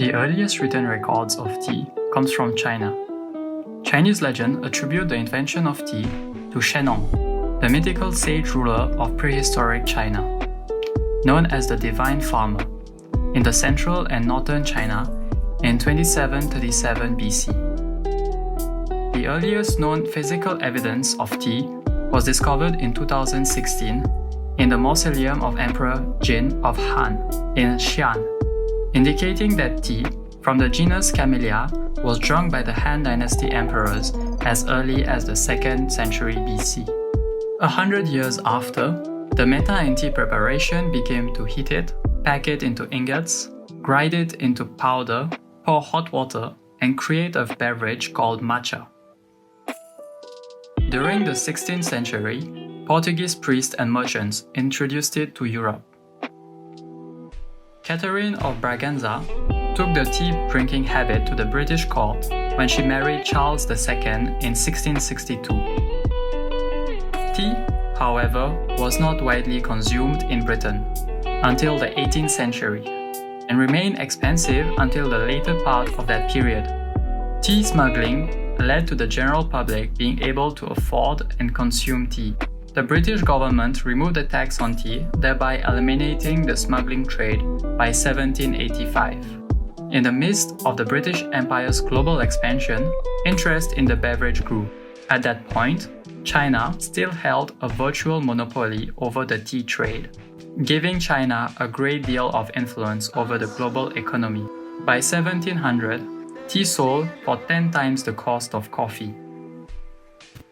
The earliest written records of tea comes from China. Chinese legend attribute the invention of tea to Shennong, the mythical sage ruler of prehistoric China, known as the Divine Farmer, in the central and northern China in 2737 BC. The earliest known physical evidence of tea was discovered in 2016 in the mausoleum of Emperor Jing of Han in Xi'an, indicating that tea from the genus Camellia was drunk by the Han Dynasty emperors as early as the 2nd century BC. 100 years after, the meta in tea preparation became to heat it, pack it into ingots, grind it into powder, pour hot water, and create a beverage called matcha. During the 16th century, Portuguese priests and merchants introduced it to Europe. Catherine of Braganza took the tea drinking habit to the British court when she married Charles II in 1662. Tea, however, was not widely consumed in Britain until the 18th century and remained expensive until the later part of that period. Tea smuggling led to the general public being able to afford and consume tea. The British government removed the tax on tea, thereby eliminating the smuggling trade by 1785. In the midst of the British Empire's global expansion, interest in the beverage grew. At that point, China still held a virtual monopoly over the tea trade, giving China a great deal of influence over the global economy. By 1700, tea sold for 10 times the cost of coffee.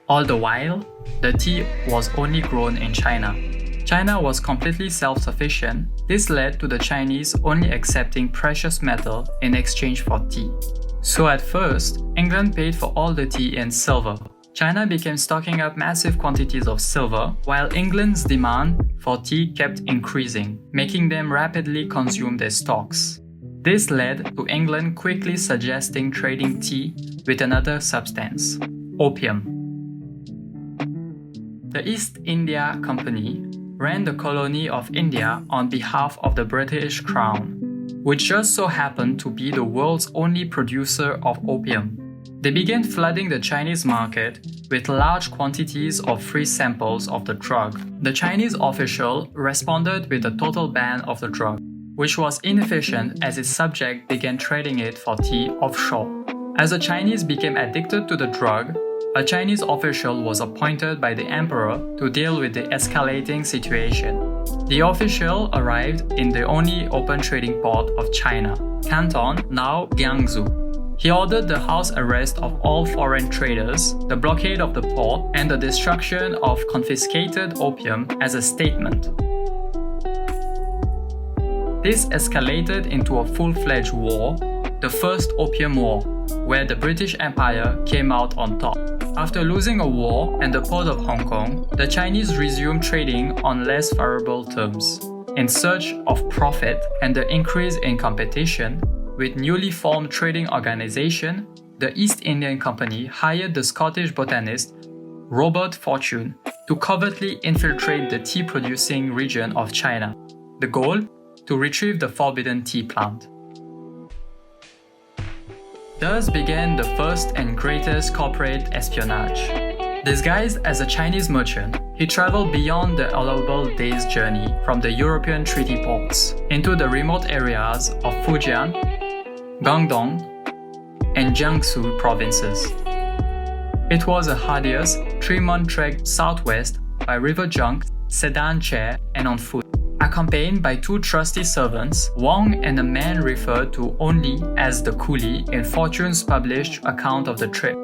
All the while, the tea was only grown in China. China was completely self-sufficient. This led to the Chinese only accepting precious metal in exchange for tea. So at first, England paid for all the tea in silver. China began stocking up massive quantities of silver, while England's demand for tea kept increasing, making them rapidly consume their stocks. This led to England quickly suggesting trading tea with another substance, opium. The East India Company ran the colony of India on behalf of the British Crown, which just so happened to be the world's only producer of opium. They began flooding the Chinese market with large quantities of free samples of the drug. The Chinese official responded with a total ban of the drug, which was inefficient as its subject began trading it for tea offshore. As the Chinese became addicted to the drug, a Chinese official was appointed by the emperor to deal with the escalating situation. The official arrived in the only open trading port of China, Canton, now Guangzhou. He ordered the house arrest of all foreign traders, the blockade of the port, and the destruction of confiscated opium as a statement. This escalated into a full-fledged war, the First Opium War, where the British Empire came out on top. After losing a war and the port of Hong Kong, the Chinese resumed trading on less favorable terms. In search of profit and the increase in competition, with newly formed trading organization, the East Indian Company hired the Scottish botanist Robert Fortune to covertly infiltrate the tea-producing region of China. The goal? To retrieve the forbidden tea plant. Thus began the first and greatest corporate espionage. Disguised as a Chinese merchant, he traveled beyond the allowable day's journey from the European treaty ports into the remote areas of Fujian, Guangdong, and Jiangsu provinces. It was a arduous 3-month trek southwest by river junk, sedan chair, and on foot. Accompanied by 2 trusty servants, Wang and a man referred to only as the coolie in Fortune's published account of the trip.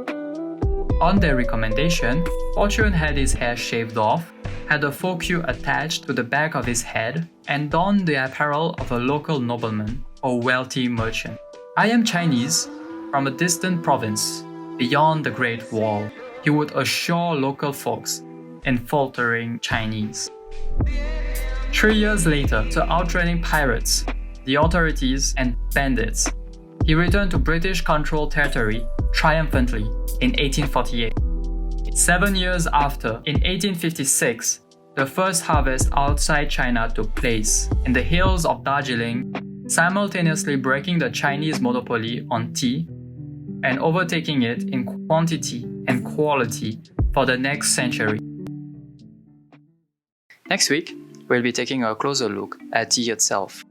On their recommendation, Fortune had his hair shaved off, had a faux queue attached to the back of his head, and donned the apparel of a local nobleman or wealthy merchant. "I am Chinese, from a distant province, beyond the Great Wall," he would assure local folks in faltering Chinese. 3 years later, after outrunning pirates, the authorities, and bandits, he returned to British-controlled territory triumphantly in 1848. 7 years after, in 1856, the first harvest outside China took place in the hills of Darjeeling, simultaneously breaking the Chinese monopoly on tea and overtaking it in quantity and quality for the next century. Next week, we'll be taking a closer look at tea itself.